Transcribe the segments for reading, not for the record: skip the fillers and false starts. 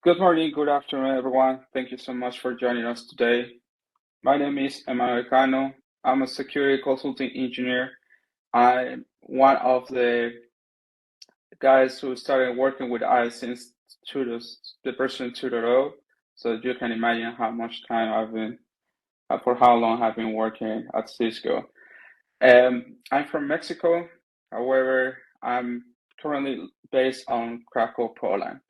Good morning, good afternoon, everyone. Thank you so much for joining us today. My name is Emmanuel Cano. I'm a security consulting engineer. I'm one of the guys who started working with ISE since the version 2.0. So you can imagine how much time for how long I've been working at Cisco. I'm from Mexico. However, I'm currently based on Krakow, Poland.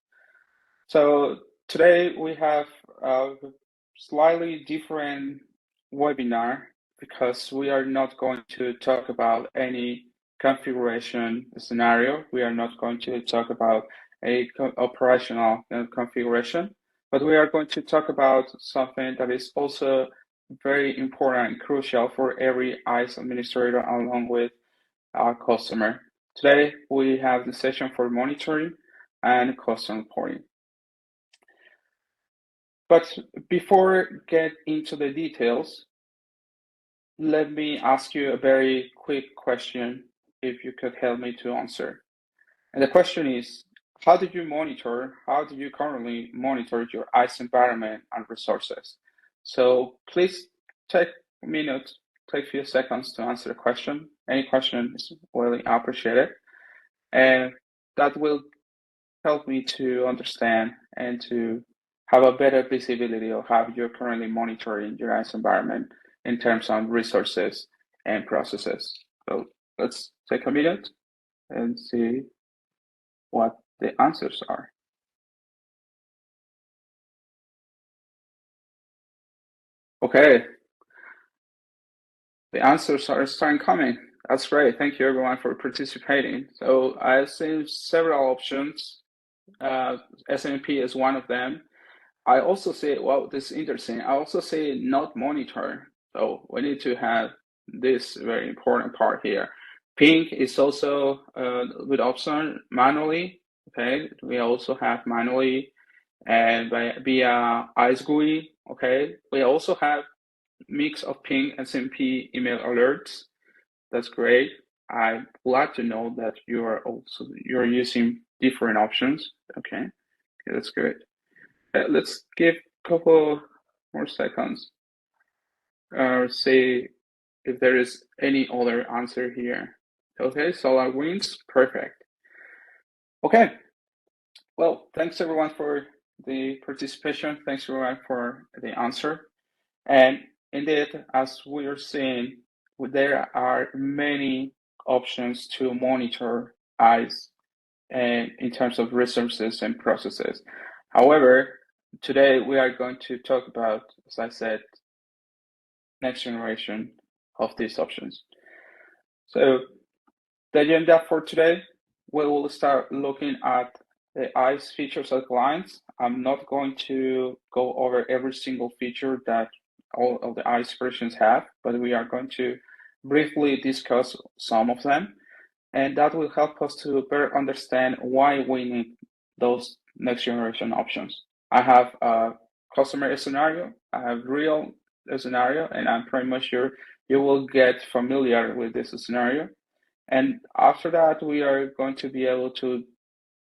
So today we have a slightly different webinar because we are not going to talk about any configuration scenario. We are not going to talk about a operational configuration, but we are going to talk about something that is also very important and crucial for every ISE administrator along with our customer. Today we have the session for monitoring and custom reporting. But before get into the details, let me ask you a very quick question, if you could help me to answer. And the question is, how do you currently monitor your ISE environment and resources? So please take a minute, take a few seconds to answer the question. Any question is really appreciated. And that will help me to understand and to have a better visibility of how you're currently monitoring your ISE environment in terms of resources and processes. So let's take a minute and see what the answers are. Okay, the answers are starting coming. That's great. Thank you everyone for participating. So I've seen several options. SNMP is one of them. I also say, well, this is interesting. I also say not monitor. So we need to have this very important part here. Ping is also a good option manually. Okay, we also have manually and via ISE GUI. Okay, we also have mix of ping and SMP email alerts. That's great. I'm glad to know that you're using different options. Okay, that's good. Let's give a couple more seconds. See if there is any other answer here. Okay, SolarWinds, perfect. Okay, well, thanks everyone for the participation. Thanks everyone for the answer. And indeed, as we are seeing, there are many options to monitor ISE and in terms of resources and processes. However, today we are going to talk about, as I said, next generation of these options. So the agenda for today, we will start looking at the ISE features and clients. I'm not going to go over every single feature that all of the ISE versions have, but we are going to briefly discuss some of them. And that will help us to better understand why we need those next generation options. I have a customer scenario, I have real scenario, and I'm pretty much sure you will get familiar with this scenario. And after that, we are going to be able to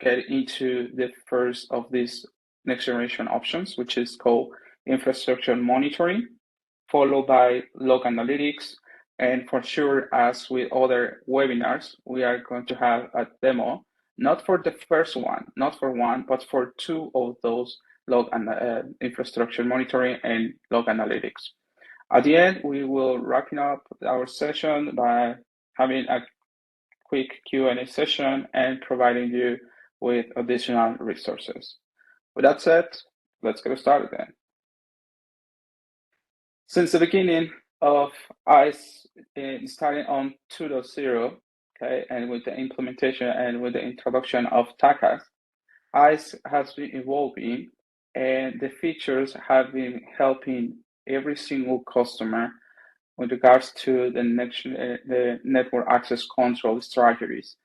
get into the first of these next generation options, which is called infrastructure monitoring, followed by log analytics. And for sure, as with other webinars, we are going to have a demo, not for the first one, not for one, but for two of those log and infrastructure monitoring and log analytics. At the end, we will wrapping up our session by having a quick Q&A session and providing you with additional resources. With that said, let's get started then. Since the beginning of ISE, starting on 2.0, okay, and with the implementation and with the introduction of TACACS, ISE has been evolving and the features have been helping every single customer with regards to the network access control strategies.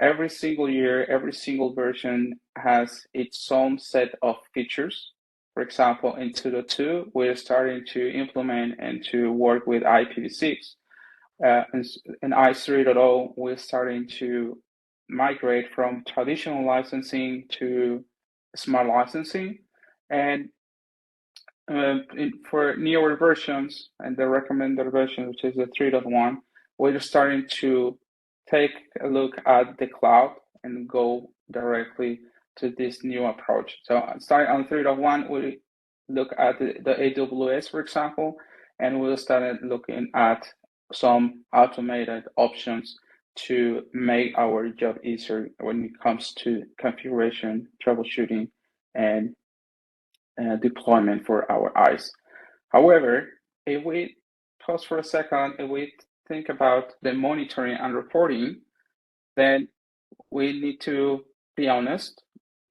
Every single year, every single version has its own set of features. For example, in 2.2, we're starting to implement and to work with IPv6. In ISE 3.0, we're starting to migrate from traditional licensing to smart licensing. And for newer versions and the recommended version, which is the 3.1, we're starting to take a look at the cloud and go directly to this new approach. So starting on 3.1, we look at the AWS, for example, and we'll start looking at some automated options to make our job easier when it comes to configuration, troubleshooting, and deployment for our ISE. However, if we pause for a second, if we think about the monitoring and reporting, then we need to be honest.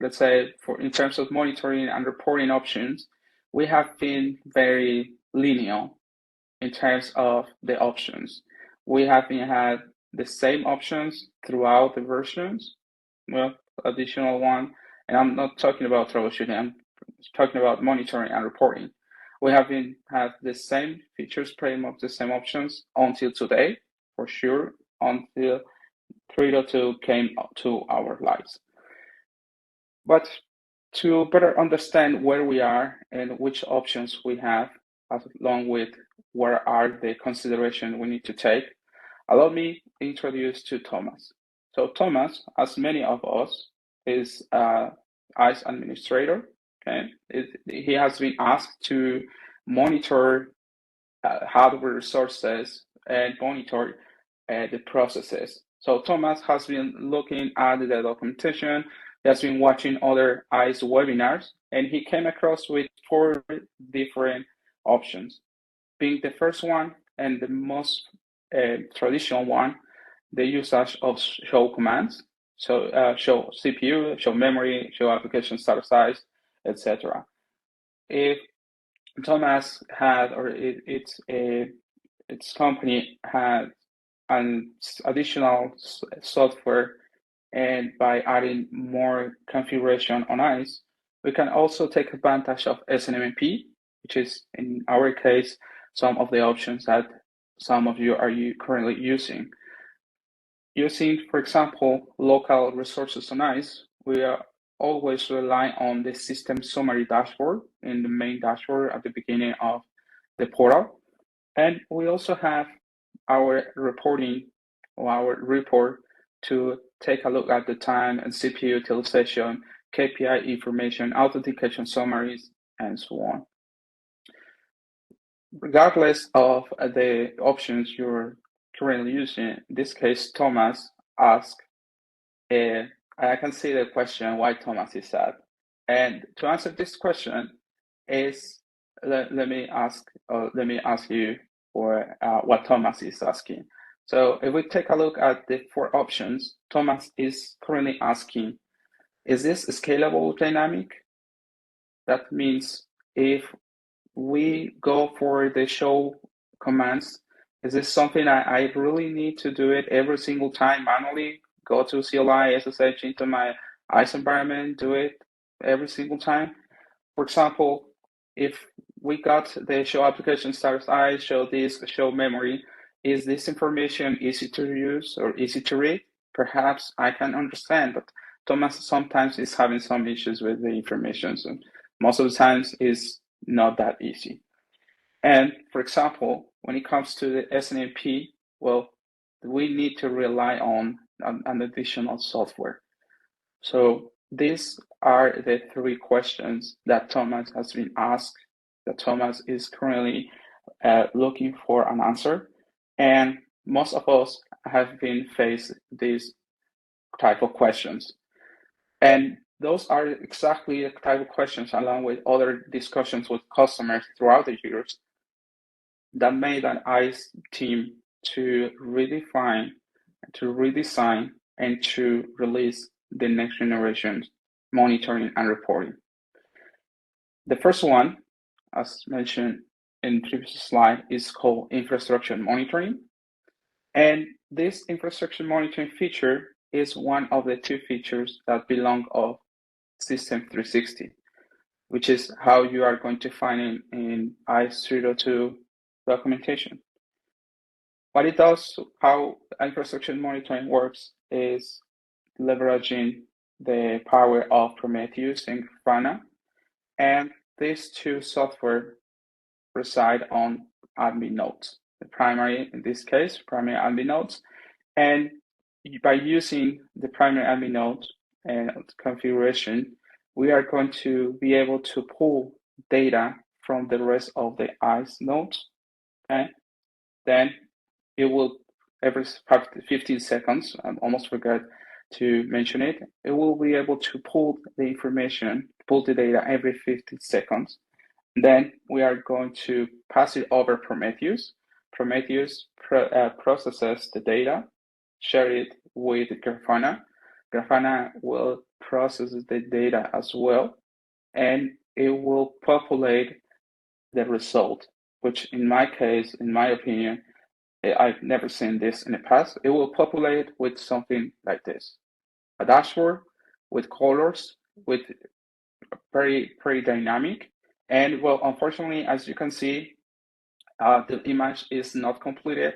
Let's say in terms of monitoring and reporting options, we have been very linear in terms of the options. We haven't had the same options throughout the versions, well, additional one, and I'm not talking about troubleshooting, I'm talking about monitoring and reporting. We haven't had the same features, pretty much the same options until today, for sure, until 3.2 came to our lives. But to better understand where we are and which options we have, along with what are the considerations we need to take, allow me to introduce to Thomas. So Thomas, as many of us, is ISE administrator. Okay, he has been asked to monitor hardware resources and monitor the processes. So Thomas has been looking at the documentation. He has been watching other ISE webinars, and he came across with 4 different options. Being the first one and the most traditional one, the usage of show commands. So show CPU, show memory, show application status size, etc. If Thomas had, or its company had an additional software, and by adding more configuration on ISE, we can also take advantage of SNMP, which is in our case some of the options that some of you are currently using. Using, for example, local resources on ISE, we are always rely on the system summary dashboard in the main dashboard at the beginning of the portal. And we also have our reporting or our report to take a look at the time and CPU utilization, KPI information, authentication summaries, and so on. Regardless of the options you're currently using, in this case, Thomas asked, I can see the question why Thomas is sad. And to answer this question is, let me ask you for what Thomas is asking. So if we take a look at the 4 options, Thomas is currently asking, is this scalable dynamic? That means if we go for the show commands, is this something I really need to do it every single time manually? Go to CLI, SSH into my ISE environment, do it every single time? For example, if we got the show application status ISE, show disk, show memory, is this information easy to use or easy to read? Perhaps I can understand, but Thomas sometimes is having some issues with the information. So most of the times is not that easy. And for example, when it comes to the SNMP, well, we need to rely on an additional software. So these are the 3 questions that Thomas has been asked, that Thomas is currently looking for an answer. And most of us have been faced these type of questions. And those are exactly the type of questions, along with other discussions with customers throughout the years, that made an ISE team to redefine, to redesign, and to release the next generation monitoring and reporting. The first one, as mentioned in the previous slide, is called infrastructure monitoring. And this infrastructure monitoring feature is one of the 2 features that belong of System 360, which is how you are going to find it in ISE 3.2 documentation. What it does, how infrastructure monitoring works, is leveraging the power of Prometheus and Grafana, and these two software reside on admin nodes. The primary, in this case, primary admin nodes, and by using the primary admin node and configuration, we are going to be able to pull data from the rest of the ISE nodes. Okay, then it will every 15 seconds. I almost forgot to mention it. It will be able to pull the information, pull the data every 15 seconds. Then we are going to pass it over Prometheus. Prometheus processes the data, share it with Grafana. Grafana will process the data as well, and it will populate the result, which in my case, in my opinion, I've never seen this in the past. It will populate with something like this, a dashboard with colors, with very dynamic. And well, unfortunately, as you can see, the image is not completed.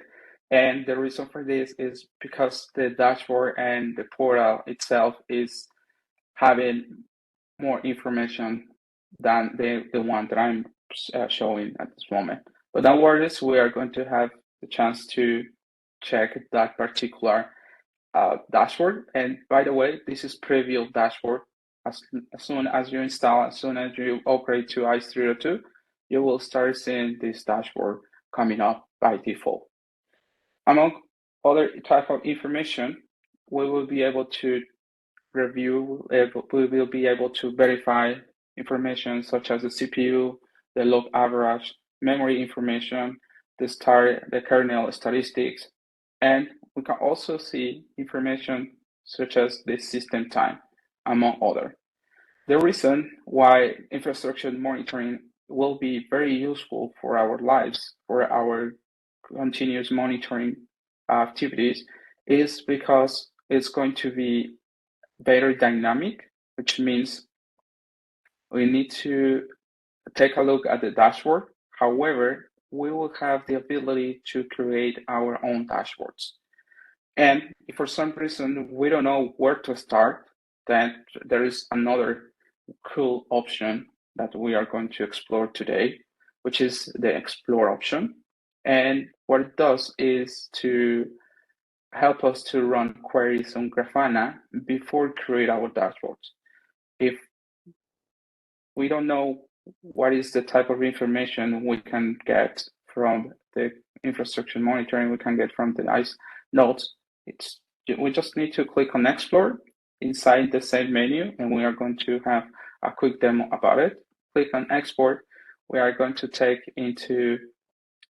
And the reason for this is because the dashboard and the portal itself is having more information than the one that I'm showing at this moment. But don't worry, we are going to have the chance to check that particular dashboard. And by the way, this is preview dashboard. As soon as you install, as soon as you upgrade to ISE 302, you will start seeing this dashboard coming up by default. Among other type of information, we will be able to review, we will be able to verify information such as the CPU, the log average, memory information, the kernel statistics, and we can also see information such as the system time, among other. The reason why infrastructure monitoring will be very useful for our lives, for our continuous monitoring activities, is because it's going to be very dynamic, which means we need to take a look at the dashboard. However, we will have the ability to create our own dashboards. And if for some reason we don't know where to start, then there is another cool option that we are going to explore today, which is the Explore option. And what it does is to help us to run queries on Grafana before create our dashboards. If we don't know what is the type of information we can get from the infrastructure monitoring we can get from the ISE nodes, we just need to click on Explore inside the same menu, and we are going to have a quick demo about it. Click on Export. We are going to take into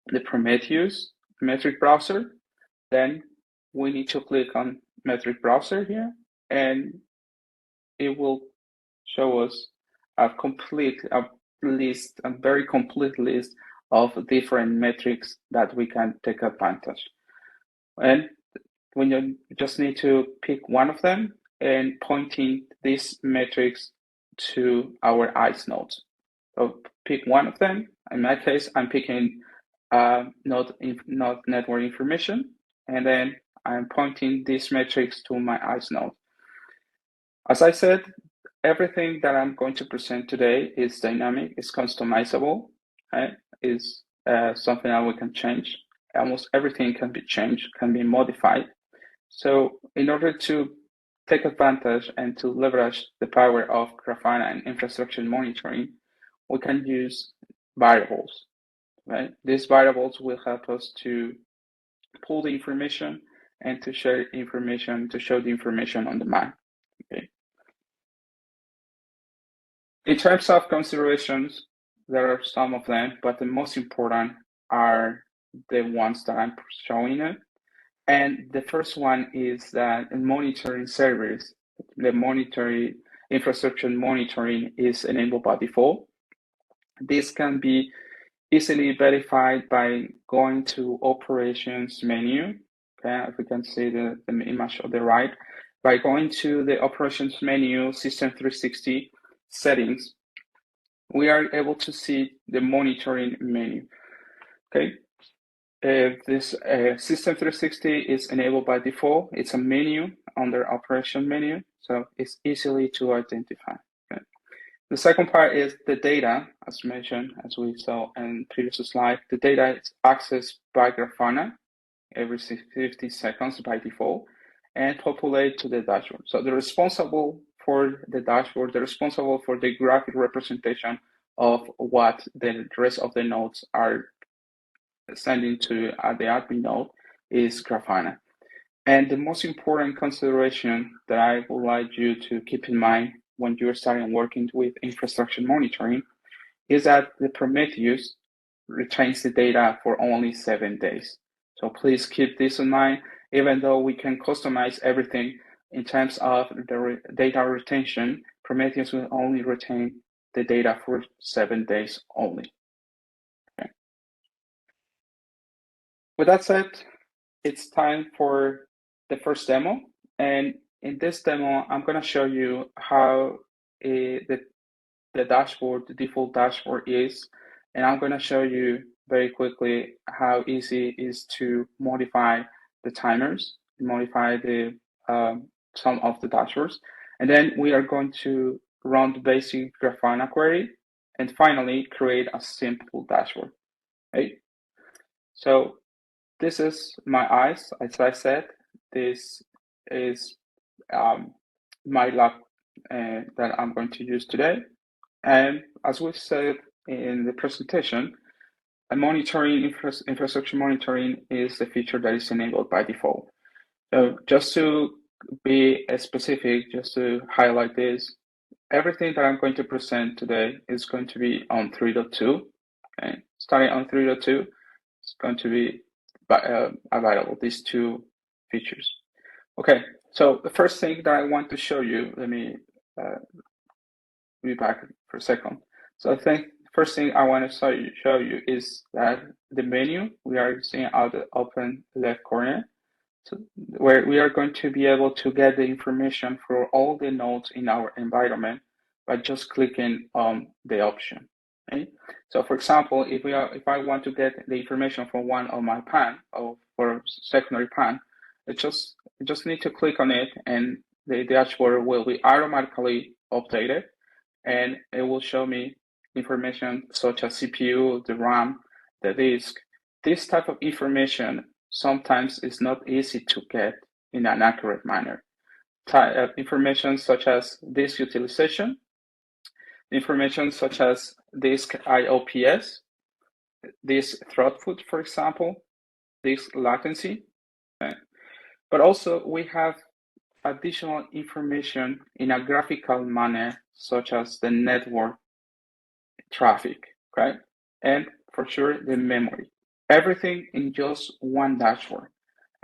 the Prometheus metric browser. Then we need to click on metric browser here, and it will show us a very complete list of different metrics that we can take advantage. And when you just need to pick one of them and pointing these metrics to our ISE nodes. So pick one of them. In my case, I'm picking node network information, and then I'm pointing these metrics to my ISE node. As I said, everything that I'm going to present today is dynamic, is customizable, right? Is something that we can change. Almost everything can be changed, can be modified. So in order to take advantage and to leverage the power of Grafana and infrastructure monitoring, we can use variables, right? These variables will help us to pull the information and to share information, to show the information on demand, okay? In terms of considerations, there are some of them, but the most important are the ones that I'm showing it. And the first one is that in monitoring servers, the infrastructure monitoring is enabled by default. This can be easily verified by going to operations menu. Okay, if we can see the image on the right, by going to the operations menu, System 360 settings, we are able to see the monitoring menu. Okay. This System 360 is enabled by default. It's a menu under operation menu, so it's easily to identify. Okay. The second part is the data, as mentioned, as we saw in previous slide. The data is accessed by Grafana every 50 seconds by default and populate to the dashboard. So they're responsible for the dashboard, they're responsible for the graphic representation of what the rest of the nodes are sending to the admin node is Grafana. And the most important consideration that I would like you to keep in mind when you're starting working with infrastructure monitoring is that the Prometheus retains the data for only 7 days. So please keep this in mind. Even though we can customize everything in terms of the data retention, Prometheus will only retain the data for 7 days only. Okay. With that said, it's time for the first demo. And in this demo, I'm going to show you how the dashboard, the default dashboard is. And I'm going to show you very quickly how easy it is to modify the timers, modify the some of the dashboards. And then we are going to run the basic Grafana query and finally create a simple dashboard. Right? So this is my ISE, as I said. This is my lab that I'm going to use today. And as we said in the presentation, infrastructure monitoring is the feature that is enabled by default. So just to be specific, just to highlight this, everything that I'm going to present today is going to be on 3.2. Okay, starting on 3.2, it's going to be available, these two features. Okay, so the first thing that I want to show you, let me be back for a second. So I think the first thing I want to show you is that the menu we are seeing out the upper left corner, so where we are going to be able to get the information for all the nodes in our environment by just clicking on the option. Okay? So for example, if I want to get the information from one of my PAN or for secondary PAN, I just need to click on it and the dashboard will be automatically updated and it will show me information such as CPU, the RAM, the disk. This type of information sometimes is not easy to get in an accurate manner. Information such as disk utilization, information such as disk IOPS, disk throughput, for example, disk latency. Okay. But also we have additional information in a graphical manner, such as the network traffic, okay? And for sure, the memory. Everything in just one dashboard,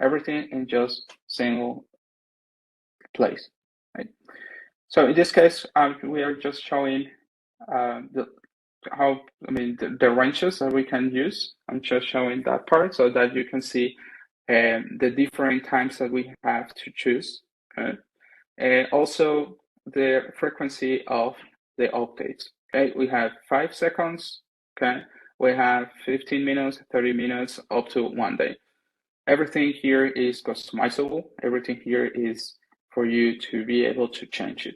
everything in just single place, right? So in this case, we are just showing the ranges that we can use. I'm just showing that part so that you can see the different times that we have to choose. Okay? And also the frequency of the updates. Okay, we have 5 seconds. Okay, we have 15 minutes, 30 minutes, up to 1 day. Everything here is customizable. Everything here is for you to be able to change it.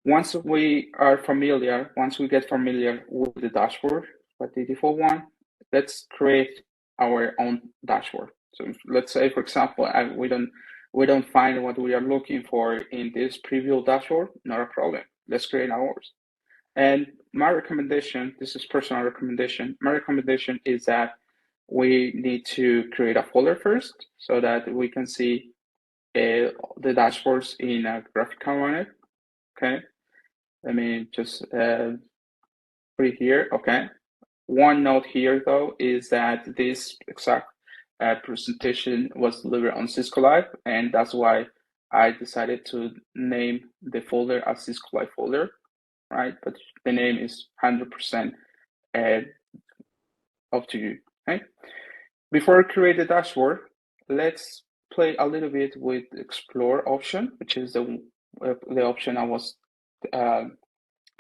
Once we get familiar with the dashboard, but the default one, let's create our own dashboard. So let's say, for example, we don't find what we are looking for in this preview dashboard, not a problem. Let's create ours. And my recommendation, this is personal recommendation, my recommendation is that we need to create a folder first so that we can see the dashboards in a graphical manner. Okay, let me just put it here. Okay, one note here though is that this exact presentation was delivered on Cisco Live, and that's why I decided to name the folder as Cisco Live folder, right? But the name is 100% up to you, okay? Before I create the dashboard, let's play a little bit with the Explore option, which is the option I was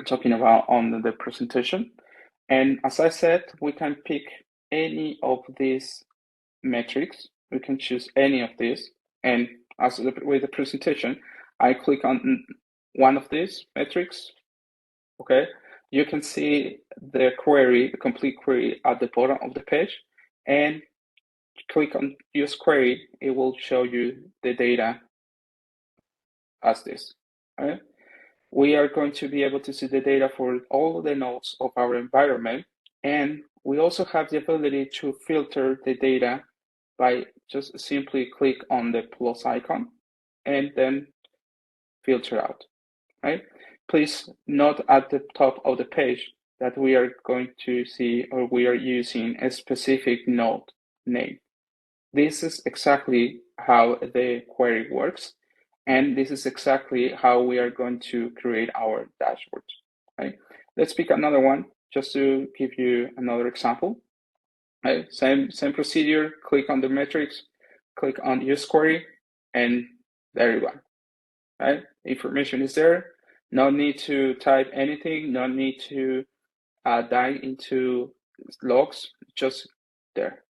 talking about on the presentation. And as I said, we can pick any of these metrics. We can choose any of these. And as with the presentation, I click on one of these metrics, okay, you can see the query, the complete query at the bottom of the page, and click on use query, it will show you the data as this, right? We are going to be able to see the data for all the nodes of our environment, and we also have the ability to filter the data by just simply click on the plus icon and then filter out, right? Please note at the top of the page that we are going to see, or we are using a specific node name. This is exactly how the query works, and this is exactly how we are going to create our dashboard, right? Let's pick another one just to give you another example. Right? Same procedure, click on the metrics, click on use query, and there you go, right? Information is there. No need to type anything, no need to dive into logs, just there,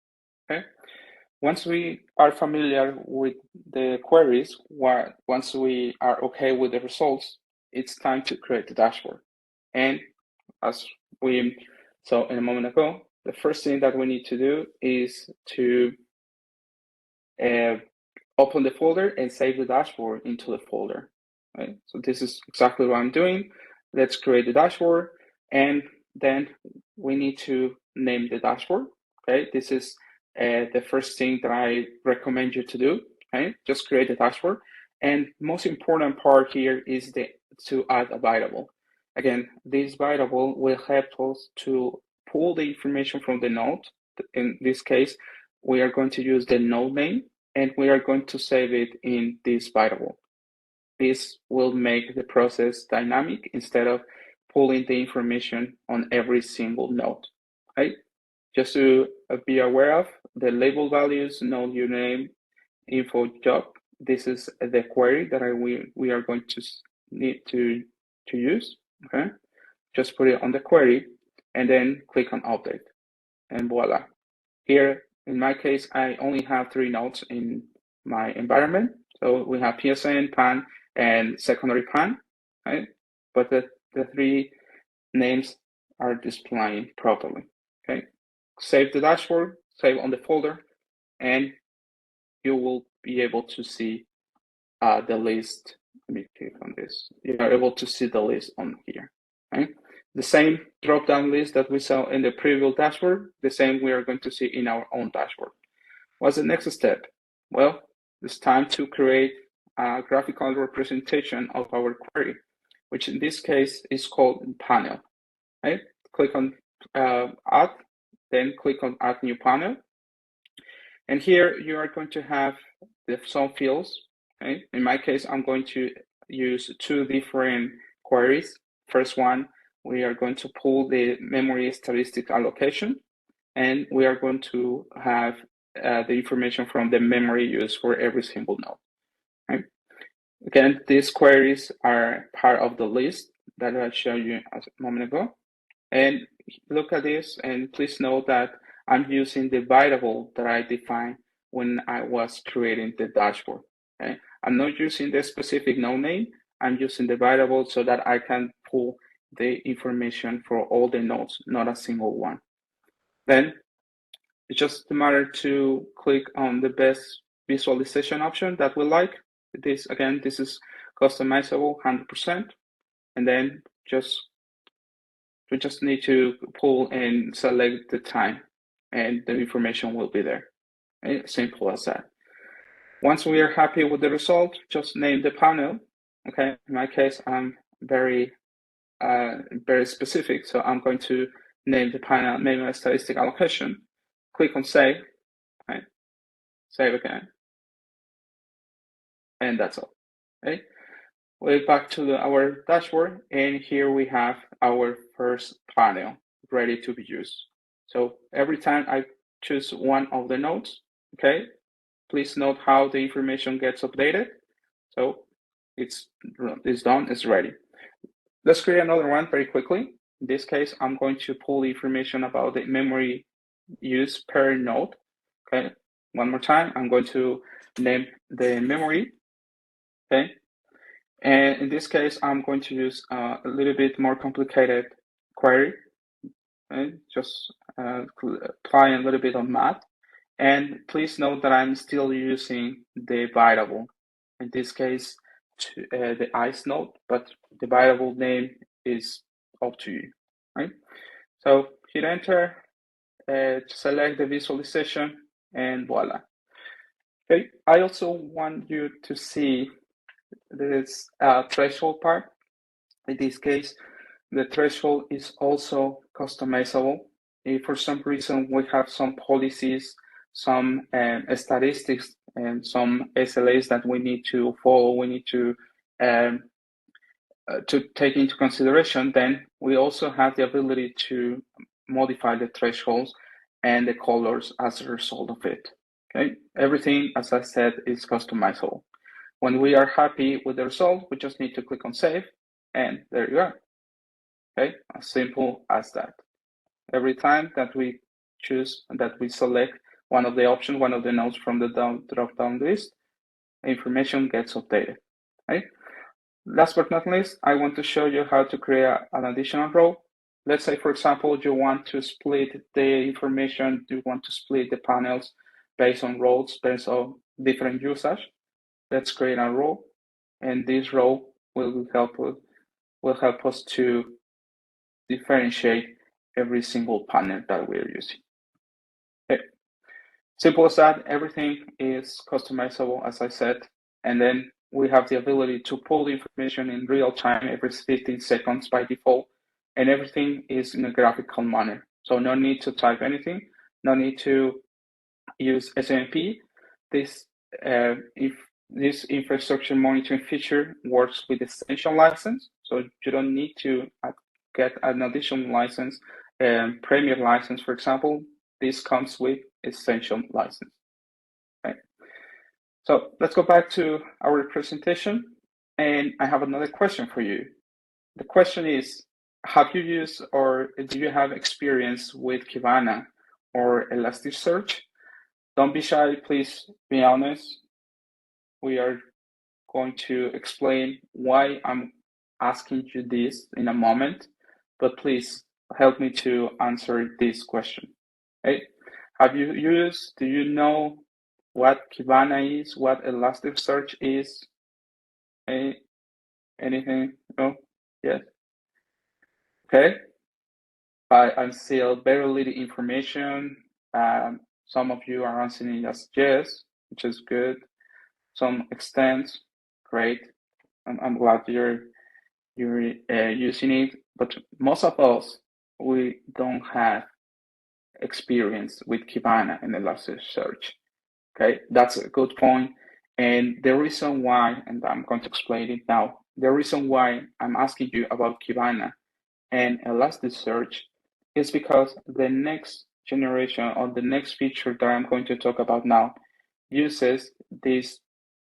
okay? Once we are familiar with the queries, once we are okay with the results, it's time to create the dashboard. And as we saw in a moment ago, the first thing that we need to do is to open the folder and save the dashboard into the folder, right? So this is exactly what I'm doing. Let's create the dashboard, and then we need to name the dashboard, okay? This is the first thing that I recommend you to do, okay? Just create a dashboard. And most important part here is to add a variable. Again, this variable will help us to pull the information from the node. In this case, we are going to use the node name, and we are going to save it in this variable. This will make the process dynamic instead of pulling the information on every single node, right? Just to be aware of the label values, node username, info job. This is the query that we are going to need to use, okay? Just put it on the query and then click on update, and voila. Here, in my case, I only have 3 nodes in my environment. So we have PSN, PAN, and secondary PAN, right? But the 3 names are displaying properly, okay? Save the dashboard, save on the folder, and you will be able to see the list. Let me click on this. You are able to see the list on here, right? The same drop-down list that we saw in the previous dashboard, the same we are going to see in our own dashboard. What's the next step? Well, it's time to create a graphical representation of our query, which in this case is called panel, right? Click on add, then click on add new panel. And here you are going to have some fields, okay? In my case, I'm going to use 2 different queries. First one, we are going to pull the memory statistic allocation, and we are going to have the information from the memory used for every single node, right? Again, these queries are part of the list that I showed you a moment ago. And look at this, and please note that I'm using the variable that I defined when I was creating the dashboard, okay? I'm not using the specific node name, I'm using the variable so that I can pull the information for all the nodes, not a single one. Then it's just a matter to click on the best visualization option that we like. This, again, this is customizable 100%. And then we just need to pull and select the time, and the information will be there. Okay? Simple as that. Once we are happy with the result, just name the panel. Okay, in my case, I'm very specific, so I'm going to name the panel memory statistic allocation. Click on save, right? Save again, and that's all. Okay, we're back to our dashboard, and here we have our first panel ready to be used. So every time I choose one of the nodes, okay, please note how the information gets updated. So it's done, it's ready. Let's create another one very quickly. In this case, I'm going to pull the information about the memory use per node. Okay, one more time, I'm going to name the memory, okay? And in this case, I'm going to use a little bit more complicated query, okay? Just applying a little bit of math. And please note that I'm still using the variable. In this case, the ISE node, but the variable name is up to you, right? So hit enter, select the visualization, and voila. Okay, I also want you to see this threshold part. In this case, the threshold is also customizable. If for some reason we have some policies, some statistics, and some SLAs that we need to follow, we need to take into consideration, then we also have the ability to modify the thresholds and the colors as a result of it. Okay, everything, as I said, is customizable. When we are happy with the result, we just need to click on save, and there you are. Okay, as simple as that. Every time that we choose, that we select one of the options, one of the nodes from the drop-down list, information gets updated. Okay. Last but not least, I want to show you how to create an additional row. Let's say, for example, you want to split the information, you want to split the panels based on roles, based on different usage. Let's create a row, and this row will help us to differentiate every single panel that we're using. Okay. Simple as that. Everything is customizable, as I said, and then we have the ability to pull the information in real time every 15 seconds by default, and everything is in a graphical manner. So no need to type anything, no need to use SNMP. If this infrastructure monitoring feature works with Essential license, so you don't need to get an additional license, Premier license, for example. This comes with Essential license. Okay. So let's go back to our presentation, and I have another question for you. The question is, have you used or do you have experience with Kibana or ElasticSearch? Don't be shy, please be honest. We are going to explain why I'm asking you this in a moment, but please help me to answer this question. Okay? Have you used, do you know what Kibana is, what ElasticSearch is? Anything? No? Yes? Okay. I'm still very little information. Some of you are answering as yes, which is good. Some extents, great. I'm glad you're using it, but most of us, we don't have experience with Kibana and ElasticSearch. Okay, that's a good point. And the reason why, and I'm going to explain it now, the reason why I'm asking you about Kibana and ElasticSearch is because the next generation or the next feature that I'm going to talk about now uses these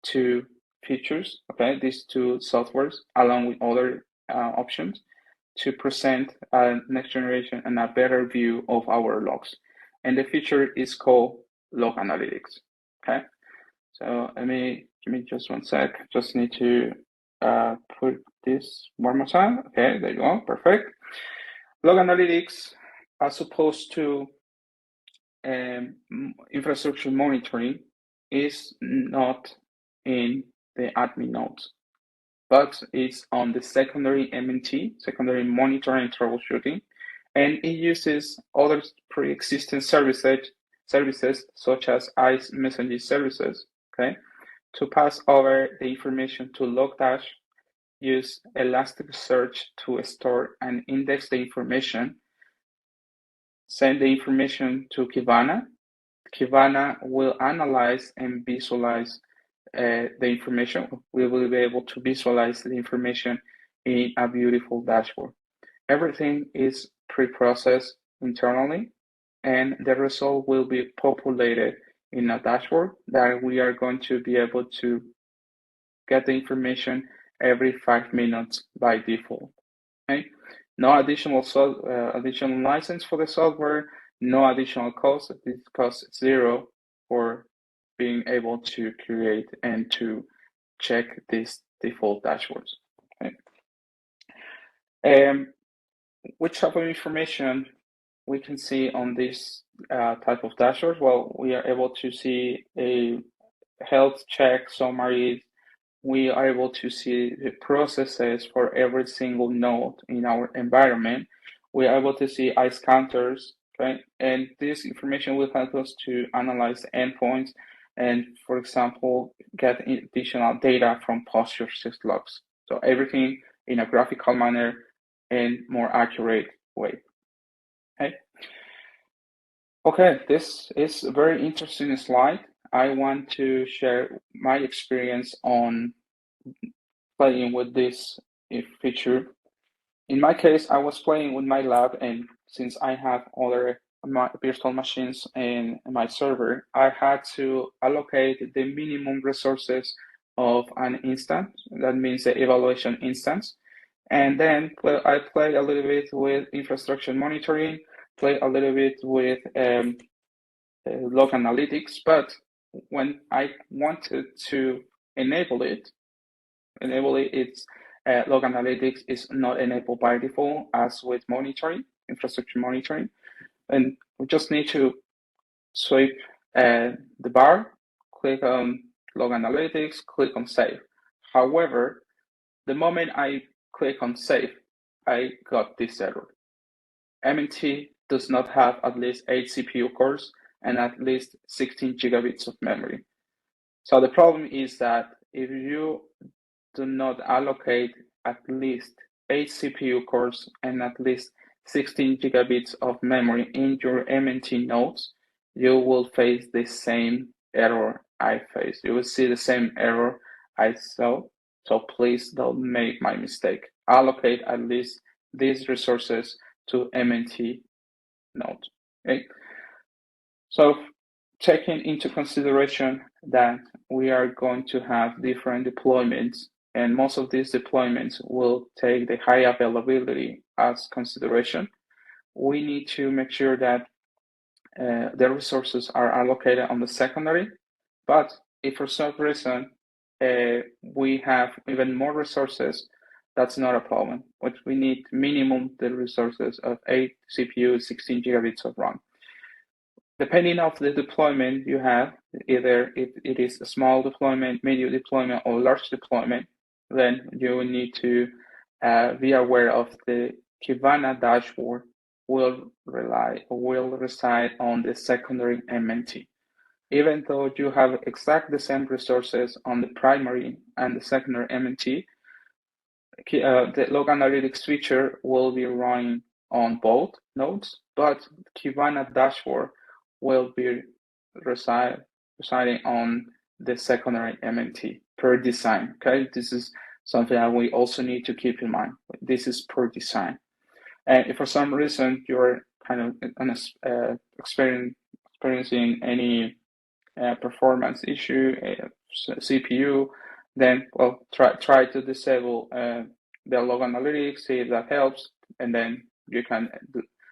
two features, okay, these two softwares along with other options to present a next generation and a better view of our logs. And the feature is called Log Analytics, okay? So give me just one sec. Just need to put this one more time. Okay, there you go, perfect. Log Analytics, as opposed to infrastructure monitoring, is not in the admin nodes, but it's on the secondary MNT, secondary monitoring and troubleshooting, and it uses other pre-existing services such as ISE messaging services, okay, to pass over the information to Logstash, use ElasticSearch to store and index the information, send the information to Kibana. Kibana will analyze and visualize the information. We will be able to visualize the information in a beautiful dashboard. Everything is pre-processed internally, and the result will be populated in a dashboard that we are going to be able to get the information every 5 minutes by default. Okay? No additional license for the software, no additional cost. It costs zero for being able to create and to check these default dashboards. Okay. Which type of information we can see on this type of dashboard? Well, we are able to see a health check summaries. We are able to see the processes for every single node in our environment. We are able to see ISE counters, okay? And this information will help us to analyze endpoints and, for example, get additional data from posture syslogs. So everything in a graphical manner and more accurate way. Okay, this is a very interesting slide. I want to share my experience on playing with this feature. In my case, I was playing with my lab, and since I have other virtual machines in my server, I had to allocate the minimum resources of an instance. That means the evaluation instance. And then I play a little bit with infrastructure monitoring, play a little bit with log analytics, but when I wanted to enable it, it's log analytics is not enabled by default as with monitoring, infrastructure monitoring. And we just need to swipe the bar, click on log analytics, click on save. However, the moment I click on save, I got this error. MNT does not have at least 8 CPU cores and at least 16 gigabits of memory. So the problem is that if you do not allocate at least 8 CPU cores and at least 16 gigabits of memory in your MNT nodes, you will face the same error I faced. You will see the same error I saw. So please don't make my mistake. Allocate at least these resources to MNT node. Okay. So taking into consideration that we are going to have different deployments, and most of these deployments will take the high availability as consideration, we need to make sure that the resources are allocated on the secondary. But if for some reason we have even more resources, that's not a problem. But we need minimum the resources of 8 CPU, 16 gigabits of RAM. Depending on the deployment you have, either if it is a small deployment, medium deployment, or large deployment, then you will need to be aware of the Kibana dashboard will reside on the secondary MNT. Even though you have exact the same resources on the primary and the secondary MNT, the log analytics feature will be running on both nodes, but Kibana dashboard will be residing on the secondary MNT per design. Okay, this is something that we also need to keep in mind. This is per design. And if for some reason you're kind of experiencing any performance issue, CPU, then well try to disable the log analytics, see if that helps, and then you can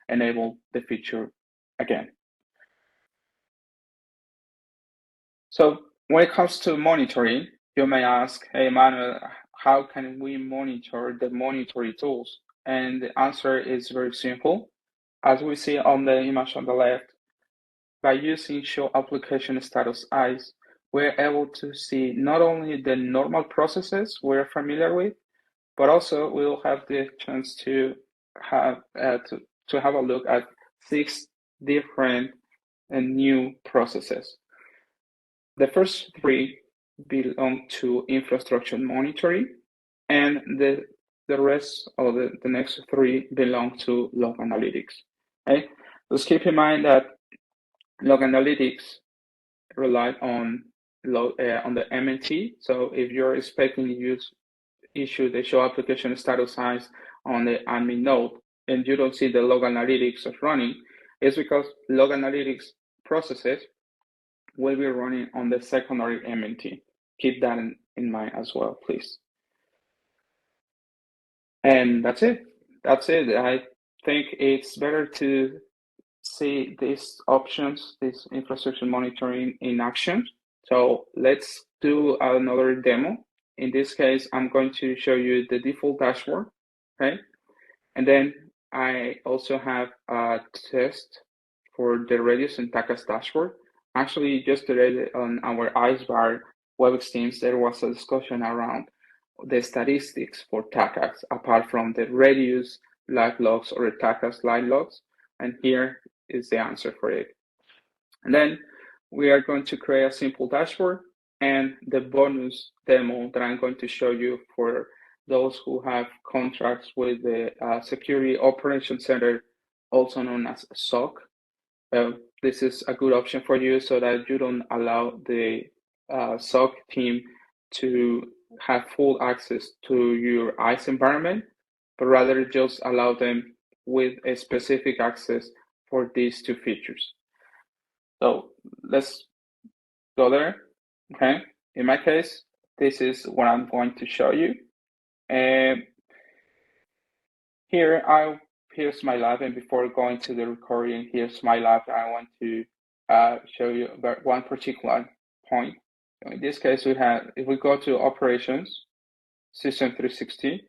enable the feature again. So when it comes to monitoring, you may ask, hey, Emmanuel, how can we monitor the monitoring tools? And the answer is very simple. As we see on the image on the left, by using show application status ISE, we're able to see not only the normal processes we're familiar with, but also we'll have the chance to have a look at 6 different and new processes. The first 3 belong to infrastructure monitoring, and the rest of the next 3 belong to log analytics. Okay? Just keep in mind that log analytics rely on the MNT. So if you're expecting to issue the show application status ISE on the admin node and you don't see the log analytics of running, it's because log analytics processes will be running on the secondary MNT. Keep that in mind as well, please. And that's it. I think it's better to see these options, this infrastructure monitoring in action, So let's do another demo. In this case, I'm going to show you the default dashboard, okay? And then I also have a test for the Radius and TACACS dashboard. Actually, yesterday on our ISE WebEx Teams, there was a discussion around the statistics for TACACS, apart from the Radius live logs or the TACACS live logs. And here is the answer for it. And then we are going to create a simple dashboard and the bonus demo that I'm going to show you for those who have contracts with the Security Operations Center, also known as SOC. This is a good option for you so that you don't allow the SOC team to have full access to your ISE environment, but rather just allow them with a specific access for these two features. So let's go there, okay? In my case, this is what I'm going to show you. And here's my lab, and before going to the recording, here's my lab. I want to show you about one particular point. So in this case, we have, if we go to Operations, System 360,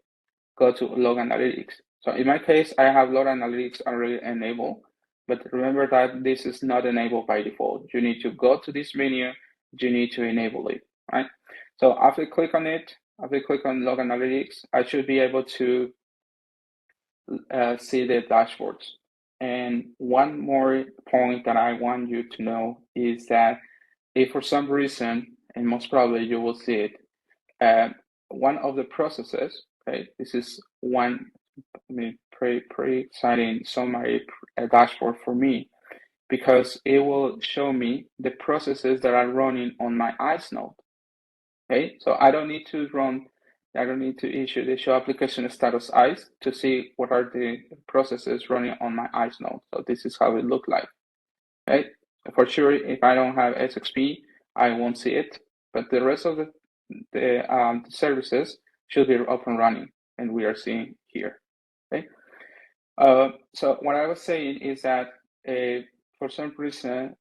go to Log Analytics. So in my case, I have Log Analytics already enabled, but remember that this is not enabled by default. You need to go to this menu, you need to enable it, right? So after I click on it, after I click on Log Analytics, I should be able to see the dashboards. And one more point that I want you to know is that if for some reason, and most probably you will see it, one of the processes, okay, this is one pretty exciting summary dashboard for me, because it will show me the processes that are running on my ISE node. Okay, so I don't need to issue the show application status ISE to see what are the processes running on my ISE node. So this is how it looks like. Okay, for sure, if I don't have SXP, I won't see it, but the rest of the services should be up and running, and we are seeing here. Okay, so what I was saying is that for some reason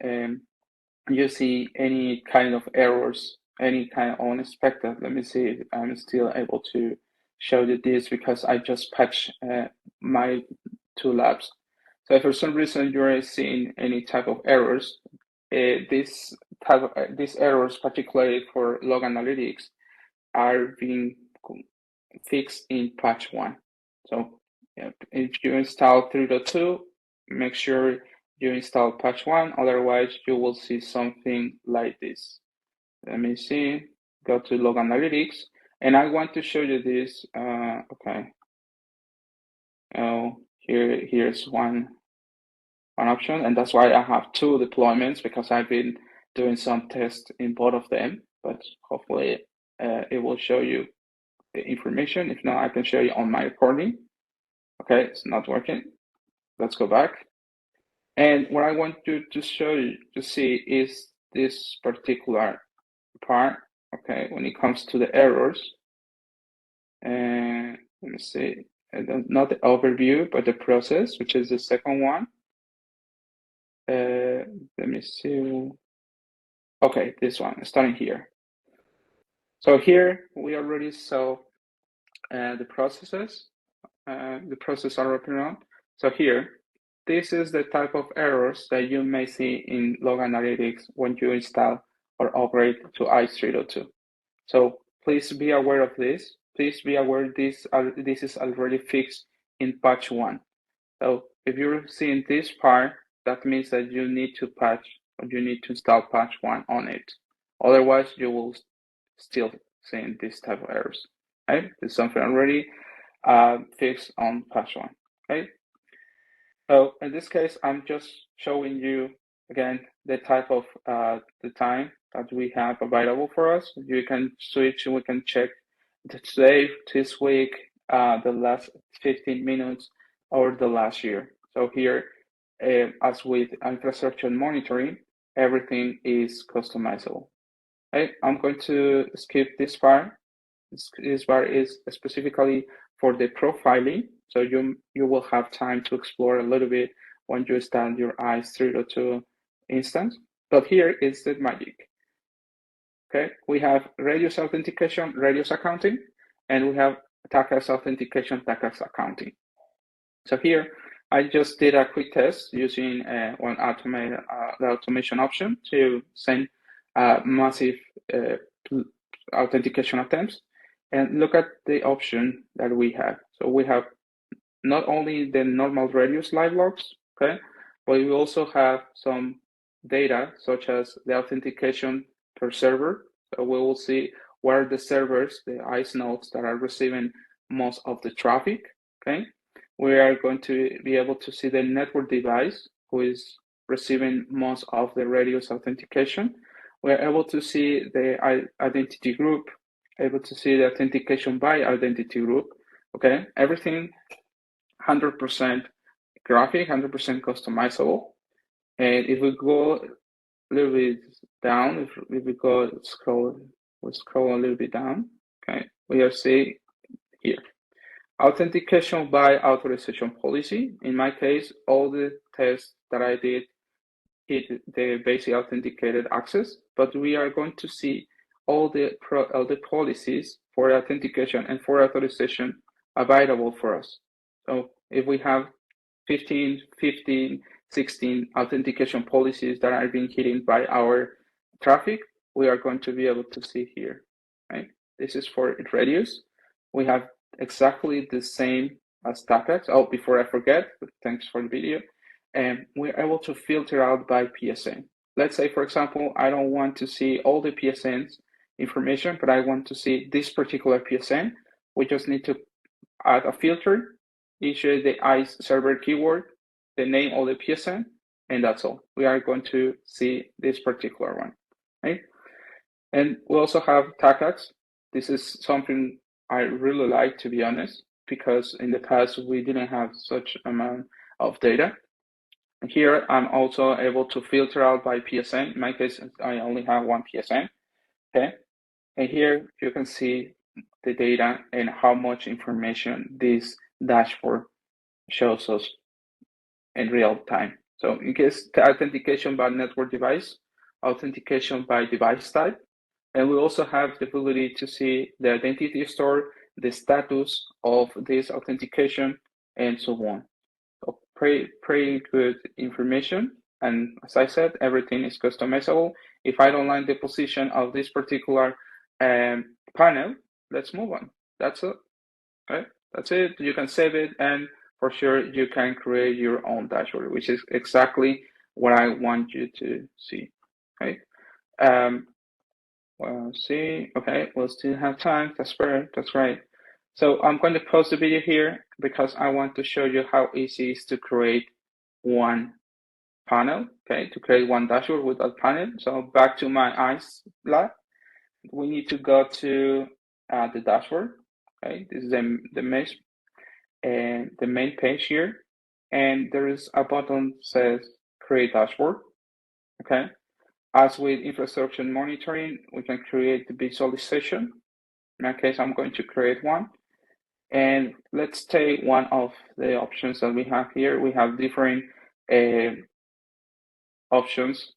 you see any kind of errors, any kind of unexpected. Let me see if I'm still able to show you this, because I just patched my two labs. So if for some reason you're seeing any type of errors, these errors, particularly for log analytics, are being fixed in patch 1. So if you install 3.2, make sure you install patch 1, otherwise you will see something like this. Let me see, go to log analytics, and I want to show you this. Okay. Here's one option, and that's why I have two deployments, because I've been doing some tests in both of them, but hopefully it will show you the information. If not, I can show you on my recording. Okay, it's not working. Let's go back. And what I want you to show you to see is this particular part. Okay, when it comes to the errors, and let me see, not the overview, but the process, which is the second one. Let me see. Okay, this one, starting here. So here we already saw the processes. The processes are open up. So here, this is the type of errors that you may see in log analytics when you install or upgrade to ISE 3.2. So please be aware of this. Please be aware this is already fixed in patch 1. So if you're seeing this part, that means that you need to patch, or you need to install patch 1 on it. Otherwise, you will still see this type of errors. Okay, there's something already fixed on patch 1. Okay. So in this case, I'm just showing you again the type of the time that we have available for us. You can switch, and we can check today, this week, the last 15 minutes, or the last year. So here, as with infrastructure monitoring, everything is customizable. Okay, I'm going to skip this part. This part is specifically for the profiling, so you will have time to explore a little bit when you start your ISE 3.2 instance. But here is the magic. Okay, we have radius authentication, radius accounting, and we have TACACS authentication, TACACS accounting. So here, I just did a quick test using one the automation option to send massive authentication attempts. And look at the option that we have. So we have not only the normal radius live logs, okay, but we also have some data such as the authentication per server. So we will see where the servers, the ISE nodes that are receiving most of the traffic, okay? We are going to be able to see the network device who is receiving most of the radius authentication. We are able to see the identity group, able to see the authentication by identity group, okay? Everything 100% graphic, 100% customizable. And if we go a little bit down, if we go scroll a little bit down, okay, we are seeing here. Authentication by authorization policy. In my case, all the tests that I did hit the basic authenticated access, but we are going to see all the policies for authentication and for authorization available for us. So if we have 15, 16 authentication policies that are being hidden by our traffic, we are going to be able to see here, right? This is for radius. We have exactly the same as TACACS. Oh, before I forget, thanks for the video. And we're able to filter out by PSN. Let's say, for example, I don't want to see all the PSNs information, but I want to see this particular PSN. We just need to add a filter, issue the ISE server keyword, the name of the PSN, and that's all. We are going to see this particular one, right? And we also have TACACS. This is something I really like, to be honest, because in the past we didn't have such amount of data. Here, I'm also able to filter out by PSN. In my case, I only have one PSN, okay? And here you can see the data and how much information this dashboard shows us in real time. So in case the authentication by network device, authentication by device type, and we also have the ability to see the identity store, the status of this authentication, and so on. So pretty good information. And as I said, everything is customizable. If I don't like the position of this particular panel, let's move on. That's it. Okay? That's it. You can save it, and for sure you can create your own dashboard, which is exactly what I want you to see. Okay. Well, see. Okay, we'll still have time. That's great. That's great. So I'm going to pause the video here because I want to show you how easy it is to create one panel, okay, to create one dashboard with a panel. So back to my ISE lab, we need to go to the dashboard, okay. This is the main page here, and there is a button that says create dashboard, okay. As with infrastructure monitoring, we can create the visualization. In my case, I'm going to create one. And let's take one of the options that we have here. We have different options,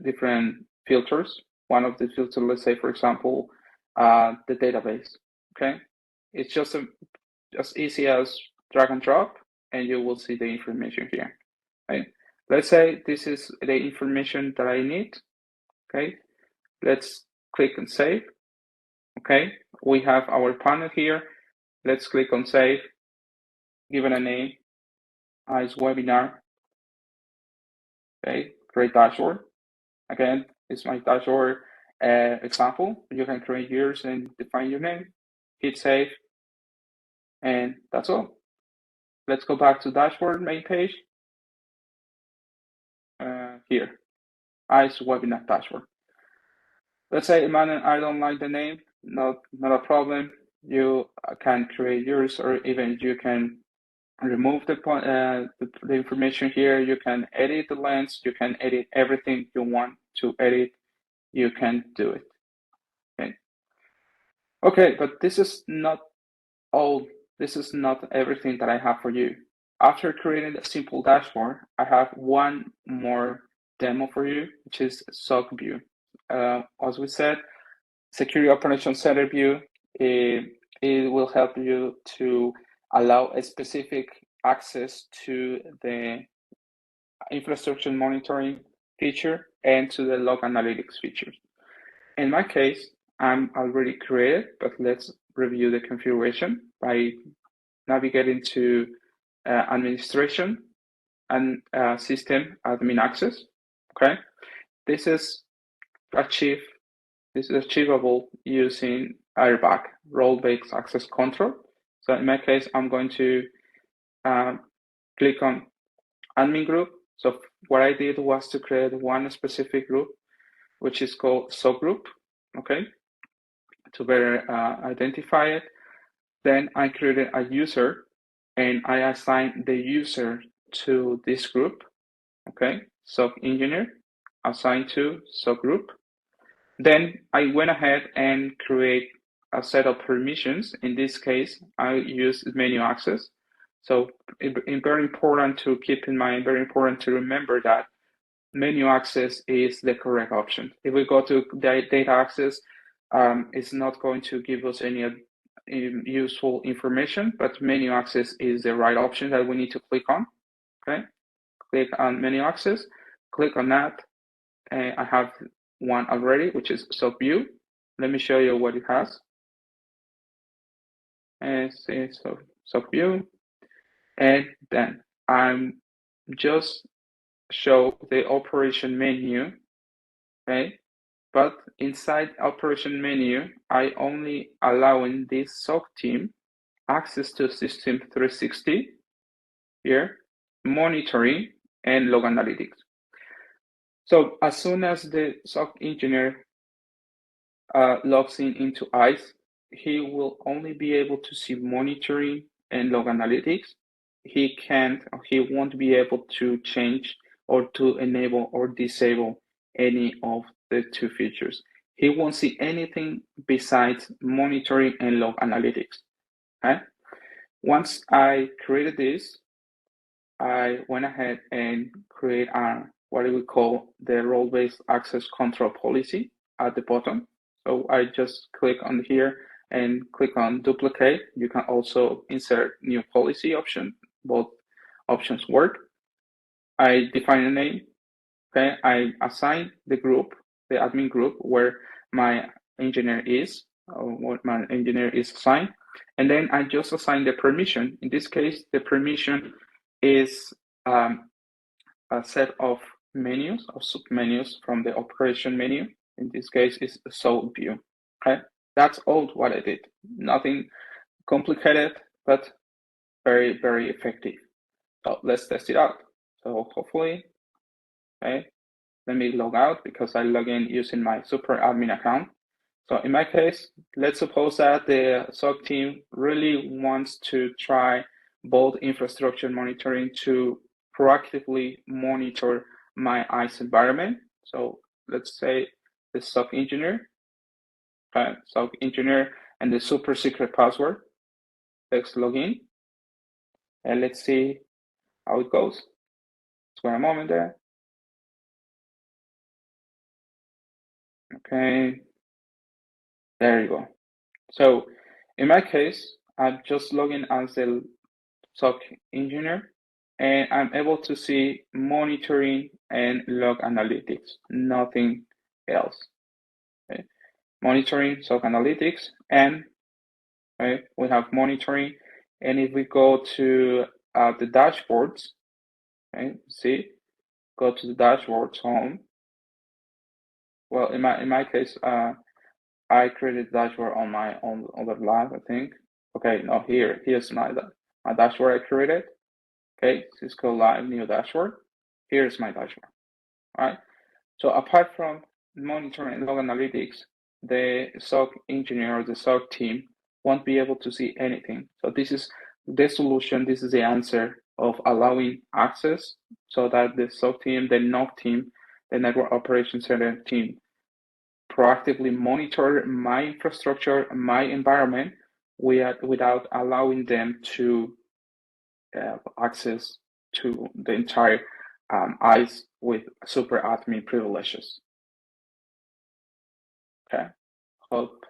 different filters. One of the filters, let's say, for example, the database, okay? It's just as easy as drag and drop, and you will see the information here, right? Let's say this is the information that I need, okay? Let's click on save, okay? We have our panel here. Let's click on save, give it a name, ISE webinar, okay, create dashboard. Again, it's my dashboard example. You can create yours and define your name, hit save, and that's all. Let's go back to dashboard main page. Here, ISE webinar dashboard. Let's say, Emmanuel, I don't like the name, not a problem. You can create yours, or even you can remove the information here. You can edit the lens. You can edit everything you want to edit. You can do it. Okay. Okay, but this is not all. This is not everything that I have for you. After creating a simple dashboard, I have one more demo for you, which is SOC view. As we said, Security Operations Center view, it will help you to allow a specific access to the infrastructure monitoring feature and to the log analytics features. In my case, I'm already created, but let's review the configuration by navigating to administration and system admin access. Okay, this is achievable using RBAC, role-based access control. So in my case, I'm going to click on admin group. So what I did was to create one specific group, which is called SOC group, okay, to better identify it. Then I created a user and I assigned the user to this group, okay, SOC engineer, assigned to SOC group. Then I went ahead and create a set of permissions. In this case, I use menu access. So it's very important to keep in mind, very important to remember that menu access is the correct option. If we go to data access, it's not going to give us any useful information, but menu access is the right option that we need to click on. Okay, click on menu access, click on that. I have one already, which is SOC view. Let me show you what it has. And see SOC view, and then I'm just show the operation menu, okay? But inside operation menu, I only allowing this SOC team access to System 360 here, monitoring and log analytics. So as soon as the SOC engineer logs into ISE, he will only be able to see monitoring and log analytics. He won't be able to change or to enable or disable any of the two features. He won't see anything besides monitoring and log analytics. Okay? Once I created this, I went ahead and create what we call the role-based access control policy at the bottom. So I just click on here and click on duplicate. You can also insert new policy option. Both options work. I define a name. Okay, I assign the group, the admin group, where my engineer is, or what my engineer is assigned, and then I just assign the permission. In this case, the permission is a set of menus or submenus from the operation menu. In this case, is SOC view. Okay, that's all what I did. Nothing complicated, but very, very effective. So let's test it out. So hopefully, okay, let me log out because I log in using my super admin account. So in my case, let's suppose that the SOC team really wants to try both infrastructure monitoring to proactively monitor my ISE environment. So let's say the SOC engineer, okay, SOC engineer and the super secret password. Let's log in and let's see how it goes. Just wait a moment there. Okay, there you go. So in my case, I'm just logging as the SOC engineer, and I'm able to see monitoring and log analytics, nothing else. Okay. Monitoring, SOC analytics, and okay, we have monitoring. And if we go to the dashboards, okay, see, go to the dashboards home. Well, in my case, I created dashboard on my own other lab, I think. Okay, no, here's my dashboard I created. Okay, Cisco Live new dashboard. Here's my dashboard. All right. So apart from monitoring and log analytics, the SOC engineer or the SOC team won't be able to see anything. So this is the solution. This is the answer of allowing access so that the SOC team, the NOC team, the Network Operations Center team, proactively monitor my infrastructure, my environment, without allowing them to access to the entire ISE with super admin privileges. Okay, hope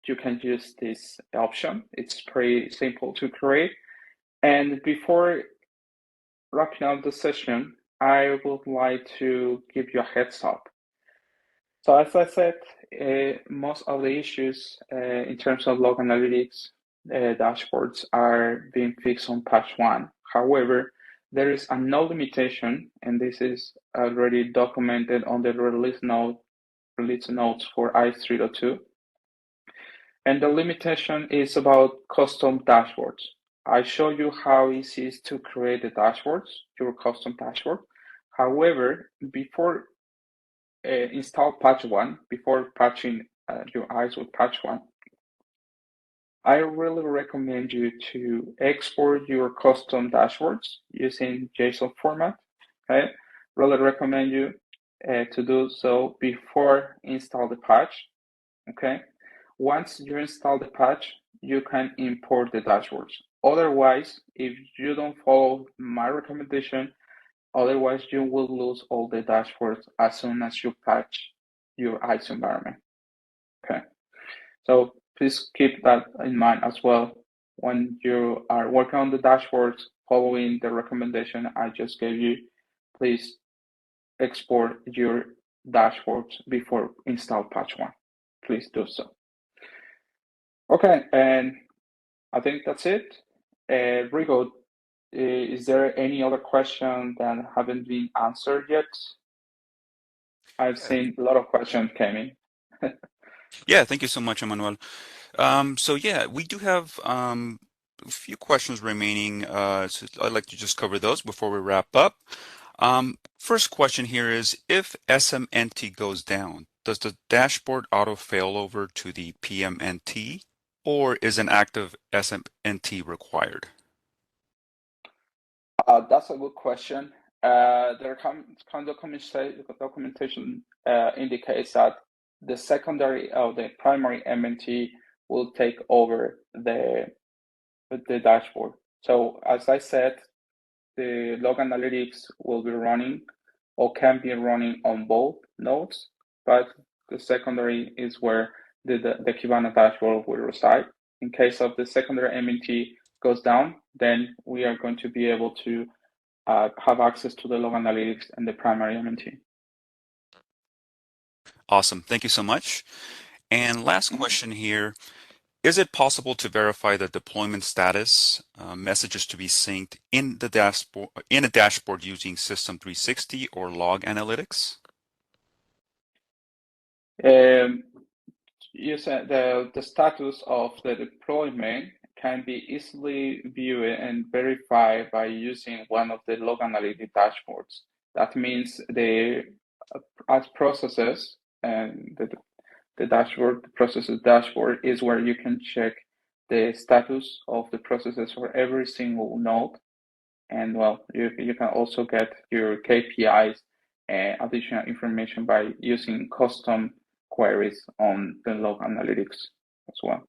you can use this option. It's pretty simple to create. And before wrapping up the session, I would like to give you a heads up. So as I said, most of the issues in terms of log analytics dashboards are being fixed on patch 1. However, there is a no limitation, and this is already documented on the release notes for ISE 3.2. And the limitation is about custom dashboards. I show you how easy it is to create the dashboards, your custom dashboard. However, before install patch 1, before patching your ISE with patch 1, I really recommend you to export your custom dashboards using JSON format. Okay, really recommend you to do so before install the patch. Okay, once you install the patch, you can import the dashboards. Otherwise, if you don't follow my recommendation, otherwise you will lose all the dashboards as soon as you patch your ISE environment. Okay, so please keep that in mind as well when you are working on the dashboards, following the recommendation I just gave you. Please export your dashboards before install patch 1. Please do so. Okay, and I think that's it. Rigo, is there any other question that haven't been answered yet? I've seen a lot of questions coming. Yeah, thank you so much, Emmanuel. So yeah, we do have a few questions remaining. So I'd like to just cover those before we wrap up. First question here is, if SMNT goes down, does the dashboard auto failover to the PMNT, or is an active SMNT required? That's a good question. Their documentation indicates that the secondary or the primary MNT will take over the dashboard. So as I said, the log analytics will be running or can be running on both nodes, but the secondary is where the Kibana dashboard will reside. In case of the secondary MNT goes down, then we are going to be able to have access to the log analytics and the primary MNT. Awesome. Thank you so much. And last question here. Is it possible to verify the deployment status messages to be synced in the dashboard a dashboard using System 360 or Log Analytics? Yes, the status of the deployment can be easily viewed and verified by using one of the log analytic dashboards. That means as processes and the dashboard, the processes dashboard is where you can check the status of the processes for every single node. And well, you can also get your KPIs and additional information by using custom queries on the log analytics as well.